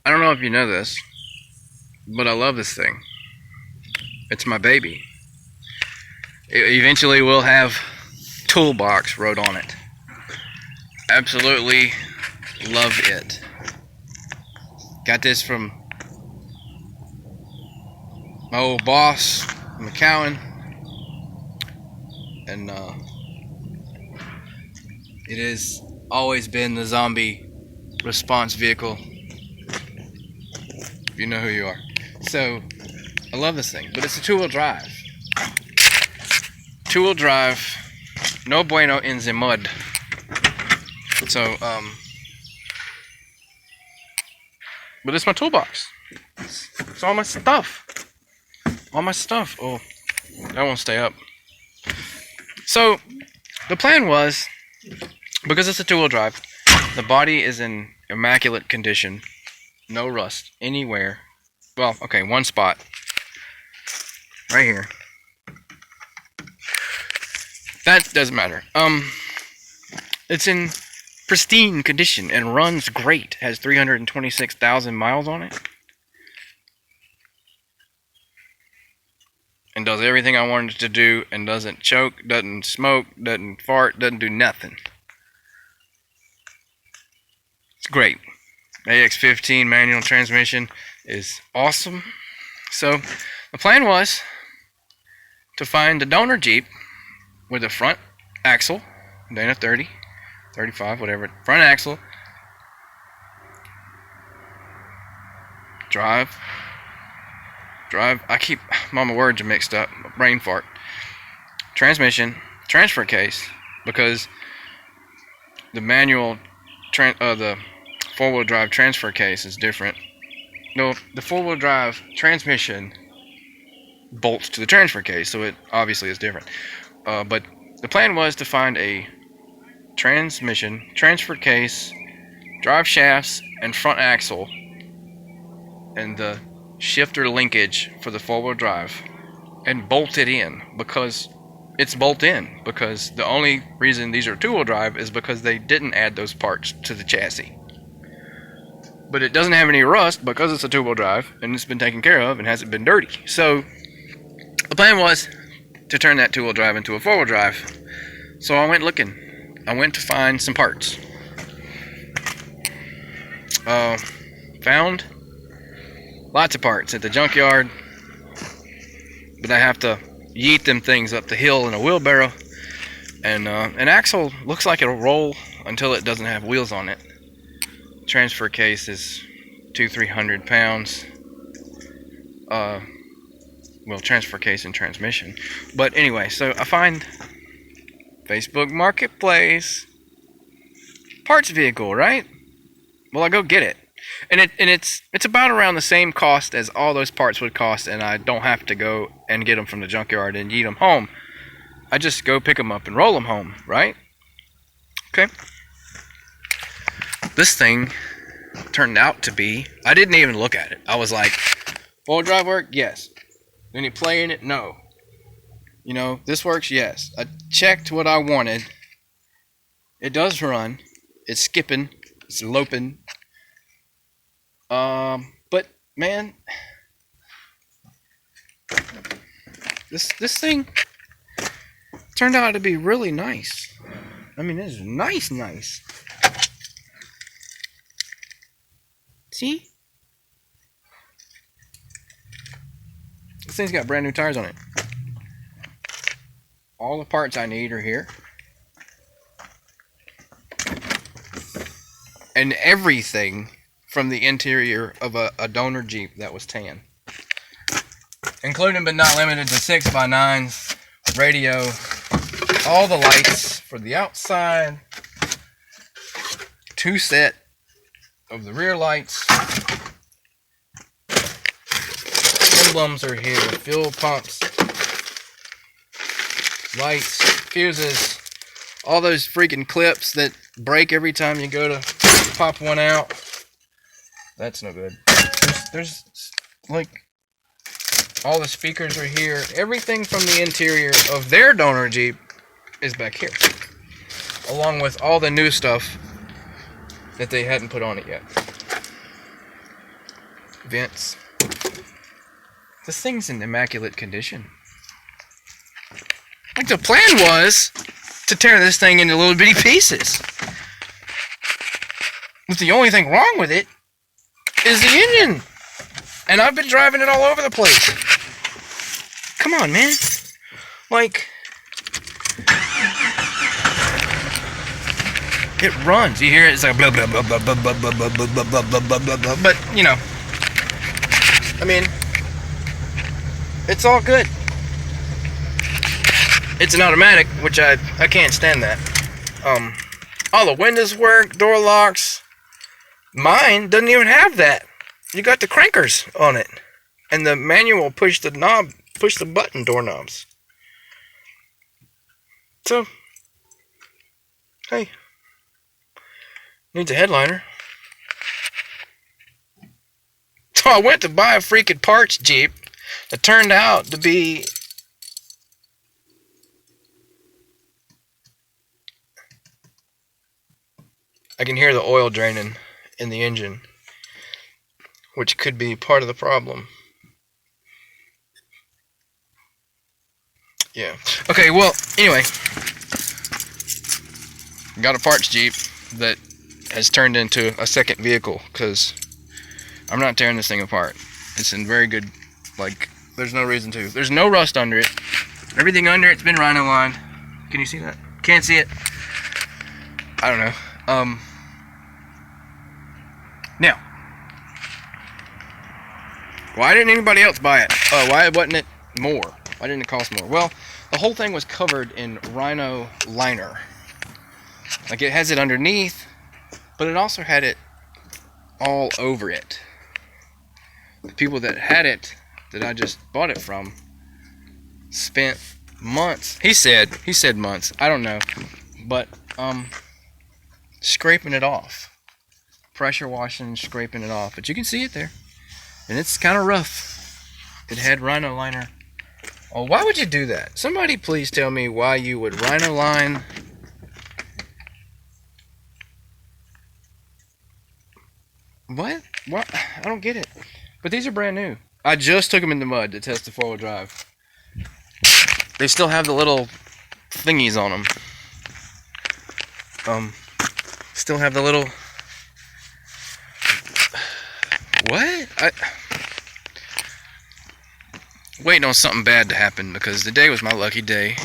I don't know if you know this, but I love this thing. It's my baby. It eventually will have Toolbox wrote on it. Absolutely love it. Got this from my old boss, McCowan, and it has always been the zombie response vehicle. If you know who you are. So I love this thing, but it's a two-wheel drive. Two-wheel drive, no bueno in the mud. So but it's my toolbox. It's all my stuff. All my stuff. Oh, that won't stay up. So the plan was, because it's a two-wheel drive, the body is in immaculate condition, no rust anywhere. Well, okay, one spot right here. That doesn't matter. It's in pristine condition and runs great. Has 326,000 miles on it. And does everything I wanted it to do, and doesn't choke, doesn't smoke, doesn't fart, doesn't do nothing. It's great. AX15 manual transmission is awesome. So the plan was to find a donor Jeep with a front axle, Dana 30, 35, whatever, front axle, drive, my words are mixed up, brain fart, transmission, transfer case, because the manual, the four-wheel drive transfer case is different. No, the four-wheel drive transmission bolts to the transfer case, so it obviously is different. But the plan was to find a transmission, transfer case, drive shafts, and front axle, and the shifter linkage for the four-wheel drive, and bolt it in, because it's bolt in, because the only reason these are two-wheel drive is because they didn't add those parts to the chassis. But it doesn't have any rust because it's a two-wheel drive, and it's been taken care of and hasn't been dirty. So the plan was to turn that two-wheel drive into a four-wheel drive. So I went looking. I went to find some parts. Found lots of parts at the junkyard, but I have to yeet them things up the hill in a wheelbarrow. And an axle looks like it'll roll until it doesn't have wheels on it. Transfer case is 200-300 pounds. Well, transfer case and transmission. But anyway, so I find Facebook Marketplace parts vehicle, right? Well, I go get it, and it's about around the same cost as all those parts would cost, and I don't have to go and get them from the junkyard and yeet them home. I just go pick them up and roll them home, right? Okay. This thing turned out to be, I didn't even look at it. I was like, four-wheel drive work? Yes. Any play in it? No. You know, this works? Yes. I checked what I wanted. It does run. It's skipping. It's loping. But man, this thing turned out to be really nice. I mean, it's nice. See? This thing's got brand new tires on it. All the parts I need are here. And everything from the interior of a donor Jeep that was tan. Including but not limited to 6x9s, radio, all the lights for the outside, 2 set of the rear lights, emblems are here, fuel pumps, lights, fuses, all those freaking clips that break every time you go to pop one out. That's no good. There's like, all the speakers are here. Everything from the interior of their donor Jeep is back here, along with all the new stuff that they hadn't put on it yet. vents. This thing's in immaculate condition. Like, the plan was to tear this thing into little bitty pieces. But the only thing wrong with it is the engine. And I've been driving it all over the place. Come on, man. Like, it runs. You hear it? It's like blah blah blah blah blah blah blah blah blah blah blah blah blah blah. But you know, I mean, it's all good. It's an automatic, which I can't stand that. All the windows work, door locks. Mine doesn't even have that. You got the crankers on it, and the manual push the button doorknobs. So, hey, needs a headliner. So I went to buy a freaking parts Jeep that turned out to be I can hear the oil draining in the engine, which could be part of the problem. Yeah. Okay, well, anyway. Got a parts Jeep that has turned into a second vehicle, because I'm not tearing this thing apart. It's in very good, like, there's no reason to. There's no rust under it. Everything under it's been rhino lined. Can you see that? Can't see it. I don't know. Now, why didn't anybody else buy it? Why wasn't it more? Why didn't it cost more? Well, the whole thing was covered in rhino liner. Like, it has it underneath, but it also had it all over it. The people that had it, that I just bought it from, spent months. He said months. I don't know, but scraping it off. Pressure washing, scraping it off, but you can see it there, and it's kind of rough. It had rhino liner. Oh, why would you do that? Somebody please tell me why you would rhino line. What? I don't get it. But these are brand new. I just took them in the mud to test the four-wheel drive. They still have the little thingies on them. Still have the little. What? Waiting on something bad to happen, because today was my lucky day.